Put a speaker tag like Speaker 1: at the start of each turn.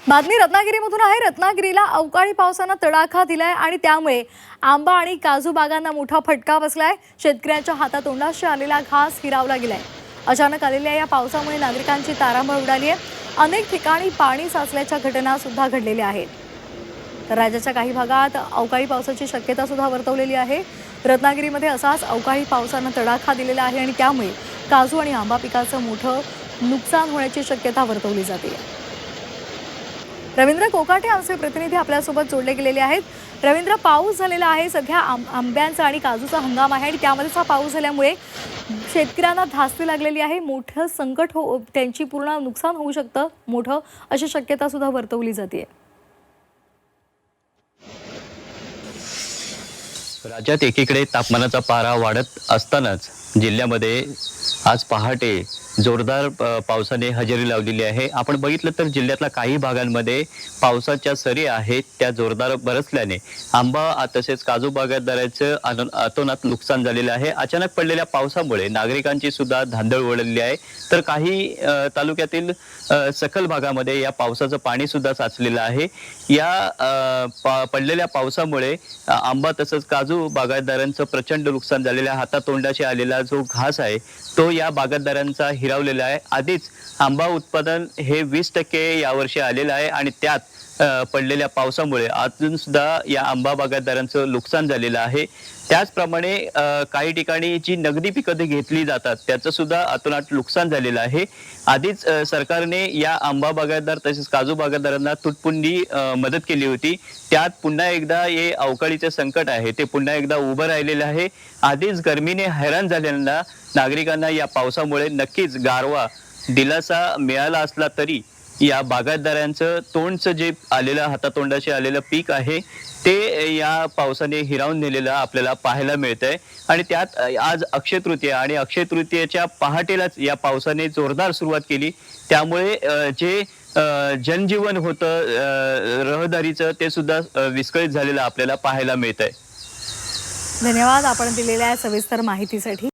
Speaker 1: बातमी रत्नागिरीमधून आहे। रत्नागिरीला अवकाळी पावसाने तडाखा दिलाय आणि त्यामुळे आंबा आणि काजू बागांना मोठा फटका बसलाय। शेतकऱ्यांच्या हातातोंडाशी आलेला घास हिरावला गेलाय। अचानक आलेल्या या पावसामुळे नागरिकांची तारांबळ उडाली आहे। अनेक ठिकाणी पाणी साचल्याच्या घटना सुद्धा घडलेल्या आहेत। तर राज्याच्या काही भागात अवकाळी पावसाची शक्यता सुद्धा वर्तवलेली आहे। रत्नागिरीमध्ये असाच अवकाळी पावसाने तडाखा दिलेला आहे आणि त्यामुळे काजू आणि आंबा पिकाचं मोठं नुकसान होण्याची शक्यता वर्तवली जाते। रवींद्र कोकाटे आमचे प्रतिनिधी आपल्यासोबत जोडले गेलेले आहेत। रवींद्र, पाऊस झालेला आहे, सध्या आंब्यांचा आणि काजूचा हंगाम आहे आणि त्यामध्येच हा पाऊस झाल्यामुळे शेतकऱ्यांना धास्ती लागलेली आहे। मोठं संकट त्यांची पूर्ण नुकसान होऊ शकतं मोठं, अशी शक्यता सुद्धा वर्तवली जाते।
Speaker 2: राज्यात एकीकडे तापमानाचा पारा वाढत असतानाच जिल्ह्यामध्ये आज पहाटे जोरदार पावसाने हजेरी लावलेली आहे। आपण बघितलं तर जिल्ह्यातल्या काही भागांमध्ये पावसाच्या सरी आहेत त्या जोरदार बरसल्याने आंबा तसेच काजू बागायतदारांचं अतोनात नुकसान झालेलं आहे। अचानक पडलेल्या पावसामुळे नागरिकांची सुद्धा धांदळ उडलेली आहे। तर काही तालुक्यातील सखल भागामध्ये या पावसाचं पाणी सुद्धा साचलेलं आहे। या पडलेल्या पावसामुळे आंबा तसंच काजू बागायतदारांचं प्रचंड नुकसान झालेलं आहे। हातातोंडाशी आलेला जो घास आहे तो या बागायतदारांचा हिरावलेला आहे। आधीच आंबा उत्पादन हे 20% यावर्षी आलेलं आहे आणि त्यात पडलेल्या पावसामुळे अजून सुद्धा या आंबा बागायतदारांचं नुकसान झालेलं आहे। त्याचप्रमाणे काही ठिकाणी जी नगदी पिकं घेतली जातात त्याचं सुद्धा अतोनात नुकसान झालेलं आहे। आधीच सरकारने या आंबा बागायतदार तसेच काजू बागायतदारांना तुटपुंजी मदत केली होती। त्यात पुन्हा एकदा हे अवकाळीचे संकट आहे ते पुन्हा एकदा उभं राहिलेलं आहे। आधीच गर्मीने हैराण झालेल्या नागरिकांना या पावसामुळे नक्कीच गारवा दिलासा मिळाला असला तरी या बागायतदारांचं तोंडचं जे आलेलं हातातोंडाशी आलेलं पीक आहे ते या पावसाने हिरावून नेलेलं आपल्याला पाहायला मिळतंय। आणि त्यात आज अक्षय तृतीया आणि अक्षय तृतीयेच्या पहाटेलाच या पावसाने जोरदार सुरुवात केली। त्यामुळे जे जनजीवन होतं रहदारीचं ते सुद्धा विस्कळीत झालेलं आपल्याला पाहायला मिळतंय।
Speaker 1: धन्यवाद आपण दिलेल्या सविस्तर माहितीसाठी।